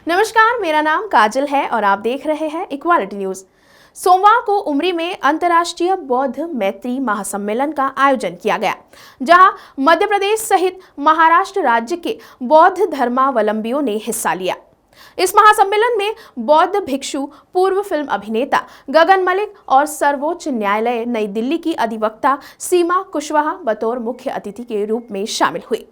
नमस्कार, मेरा नाम काजल है और आप देख रहे हैं इक्वालिटी न्यूज। सोमवार को उमरी में अंतर्राष्ट्रीय बौद्ध मैत्री महासम्मेलन का आयोजन किया गया, जहां मध्य प्रदेश सहित महाराष्ट्र राज्य के बौद्ध धर्मावलंबियों ने हिस्सा लिया। इस महासम्मेलन में बौद्ध भिक्षु, पूर्व फिल्म अभिनेता गगन मलिक और सर्वोच्च न्यायालय नई दिल्ली की अधिवक्ता सीमा कुशवाहा बतौर मुख्य अतिथि के रूप में शामिल हुई।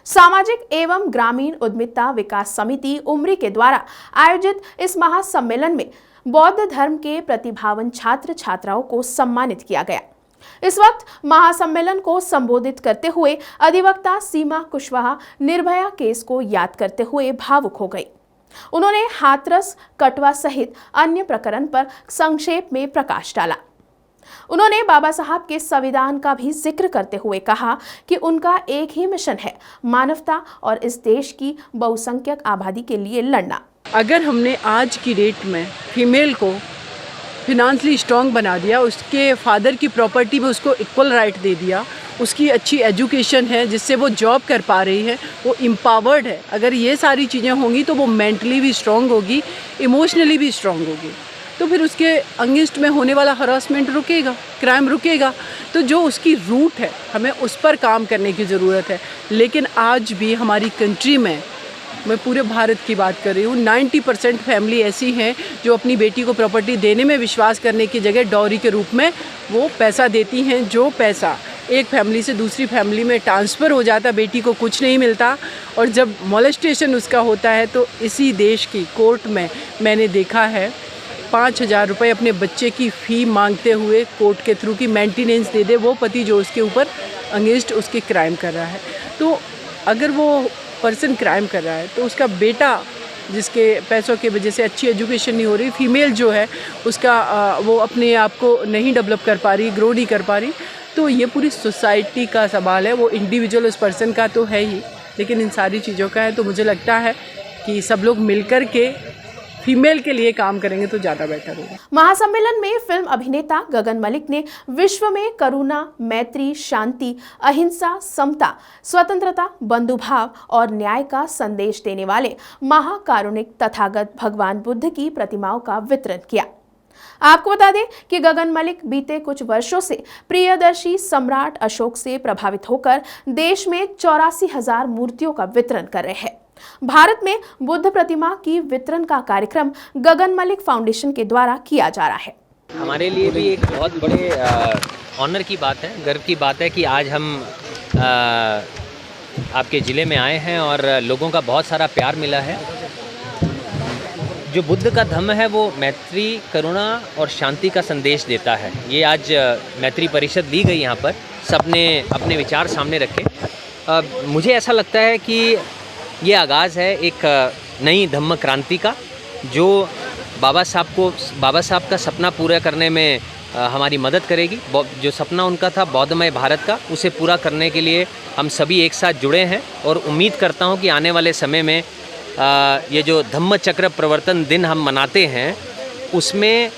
सामाजिक एवं ग्रामीण उद्यमिता विकास समिति उमरी के द्वारा आयोजित इस महासम्मेलन में बौद्ध धर्म के प्रतिभावान छात्र छात्राओं को सम्मानित किया गया। इस वक्त महासम्मेलन को संबोधित करते हुए अधिवक्ता सीमा कुशवाहा निर्भया केस को याद करते हुए भावुक हो गई। उन्होंने हाथरस, कटवा सहित अन्य प्रकरण पर संक्षेप में प्रकाश डाला। उन्होंने बाबा साहब के संविधान का भी जिक्र करते हुए कहा कि उनका एक ही मिशन है, मानवता और इस देश की बहुसंख्यक आबादी के लिए लड़ना। अगर हमने आज की डेट में फीमेल को फिनेंशियली स्ट्रॉन्ग बना दिया, उसके फादर की प्रॉपर्टी में उसको इक्वल राइट दे दिया, उसकी अच्छी एजुकेशन है जिससे वो जॉब कर पा रही है, वो एम्पावर्ड है, अगर ये सारी चीज़ें होंगी तो वो मेंटली भी स्ट्रॉन्ग होगी, इमोशनली भी स्ट्रॉन्ग होगी, तो फिर उसके अगेंस्ट में होने वाला हरासमेंट रुकेगा, क्राइम रुकेगा। तो जो उसकी रूट है, हमें उस पर काम करने की ज़रूरत है। लेकिन आज भी हमारी कंट्री में, मैं पूरे भारत की बात कर रही हूँ, 90% फैमिली ऐसी हैं जो अपनी बेटी को प्रॉपर्टी देने में विश्वास करने की जगह डॉरी के रूप में वो पैसा देती हैं। जो पैसा एक फैमिली से दूसरी फैमिली में ट्रांसफ़र हो जाता, बेटी को कुछ नहीं मिलता, और जब मोलेस्टेशन उसका होता है तो इसी देश की कोर्ट में मैंने देखा है 5,000 रुपये अपने बच्चे की फ़ी मांगते हुए कोर्ट के थ्रू की मेंटेनेंस दे दे वो पति जो उसके ऊपर अगेंस्ट उसके क्राइम कर रहा है। तो अगर वो पर्सन क्राइम कर रहा है तो उसका बेटा जिसके पैसों की वजह से अच्छी एजुकेशन नहीं हो रही, फीमेल जो है उसका वो अपने आप को नहीं डेवलप कर पा रही, ग्रो नहीं कर पा रही, तो ये पूरी सोसाइटी का सवाल है। वो इंडिविजुअल उस पर्सन का तो है ही, लेकिन इन सारी चीज़ों का है। तो मुझे लगता है कि सब लोग मिलकर के फीमेल के लिए काम करेंगे तो ज़्यादा बेटर होगा। महासम्मेलन में फिल्म अभिनेता गगन मलिक ने विश्व में करुणा, मैत्री, शांति, अहिंसा, समता, स्वतंत्रता, बंधुभाव और न्याय का संदेश देने वाले महाकारुणिक तथागत भगवान बुद्ध की प्रतिमाओं का वितरण किया। आपको बता दें कि गगन मलिक बीते कुछ वर्षों से प्रियदर्शी सम्राट अशोक से प्रभावित होकर देश में 84,000 मूर्तियों का वितरण कर रहे हैं। भारत में बुद्ध प्रतिमा की वितरण का कार्यक्रम गगन मलिक फाउंडेशन के द्वारा किया जा रहा है। हमारे लिए भी एक बहुत बड़े ऑनर की बात है, गर्व की बात है कि आज हम आपके ज़िले में आए हैं और लोगों का बहुत सारा प्यार मिला है। जो बुद्ध का धम्म है वो मैत्री, करुणा और शांति का संदेश देता है। ये आज मैत्री परिषद ली गई, यहाँ पर सबने अपने विचार सामने रखे। मुझे ऐसा लगता है कि ये आगाज़ है एक नई धम्म क्रांति का, जो बाबा साहब का सपना पूरा करने में हमारी मदद करेगी। जो सपना उनका था बौद्धमय भारत का, उसे पूरा करने के लिए हम सभी एक साथ जुड़े हैं और उम्मीद करता हूं कि आने वाले समय में ये जो धम्म चक्र प्रवर्तन दिन हम मनाते हैं उसमें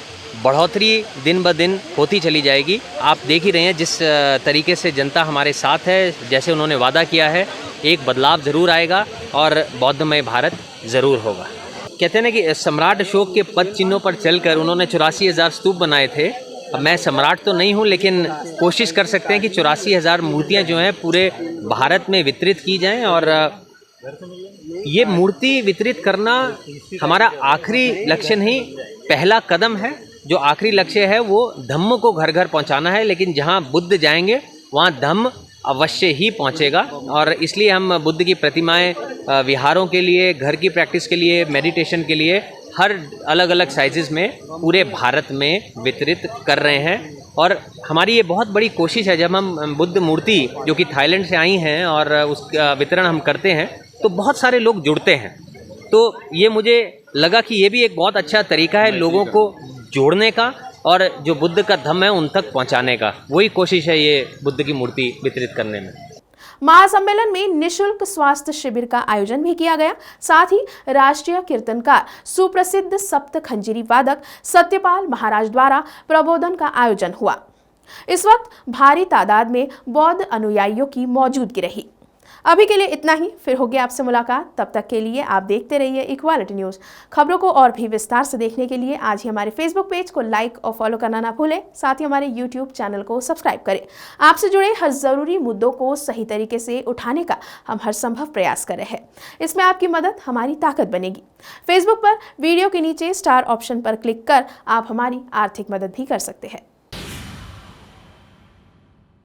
बढ़ोतरी दिन ब दिन होती चली जाएगी। आप देख ही रहे हैं जिस तरीके से जनता हमारे साथ है, जैसे उन्होंने वादा किया है, एक बदलाव ज़रूर आएगा और बौद्धमय भारत ज़रूर होगा। कहते हैं ना कि सम्राट अशोक के पद चिन्हों पर चलकर उन्होंने 84,000 स्तूप बनाए थे। अब मैं सम्राट तो नहीं हूँ, लेकिन कोशिश कर सकते हैं कि 84,000 मूर्तियाँ जो हैं पूरे भारत में वितरित की जाएं। और ये मूर्ति वितरित करना हमारा आखिरी लक्ष्य नहीं, पहला कदम है। जो आखिरी लक्ष्य है वो धम्म को घर घर पहुँचाना है, लेकिन जहाँ बुद्ध जाएंगे वहाँ धम्म अवश्य ही पहुंचेगा। और इसलिए हम बुद्ध की प्रतिमाएं विहारों के लिए, घर की प्रैक्टिस के लिए, मेडिटेशन के लिए हर अलग अलग साइजेस में पूरे भारत में वितरित कर रहे हैं। और हमारी ये बहुत बड़ी कोशिश है, जब हम बुद्ध मूर्ति जो कि थाईलैंड से आई हैं और उसका वितरण हम करते हैं तो बहुत सारे लोग जुड़ते हैं। तो ये मुझे लगा कि ये भी एक बहुत अच्छा तरीका है लोगों को जोड़ने का और जो बुद्ध का धम्म है उन तक पहुंचाने का। वही कोशिश है ये बुद्ध की मूर्ति वितरित करने में। महासम्मेलन में निशुल्क स्वास्थ्य शिविर का आयोजन भी किया गया। साथ ही राष्ट्रीय कीर्तनकार, सुप्रसिद्ध सप्त खंजीरी वादक सत्यपाल महाराज द्वारा प्रबोधन का आयोजन हुआ। इस वक्त भारी तादाद में बौद्ध अनुयायियों की मौजूदगी रही। अभी के लिए इतना ही, फिर होगी आपसे मुलाकात। तब तक के लिए आप देखते रहिए इक्वालिटी न्यूज़। खबरों को और भी विस्तार से देखने के लिए आज ही हमारे फेसबुक पेज को लाइक और फॉलो करना ना भूलें। साथ ही हमारे यूट्यूब चैनल को सब्सक्राइब करें। आपसे जुड़े हर जरूरी मुद्दों को सही तरीके से उठाने का हम हर संभव प्रयास कर रहे हैं। इसमें आपकी मदद हमारी ताकत बनेगी। फेसबुक पर वीडियो के नीचे स्टार ऑप्शन पर क्लिक कर आप हमारी आर्थिक मदद भी कर सकते हैं।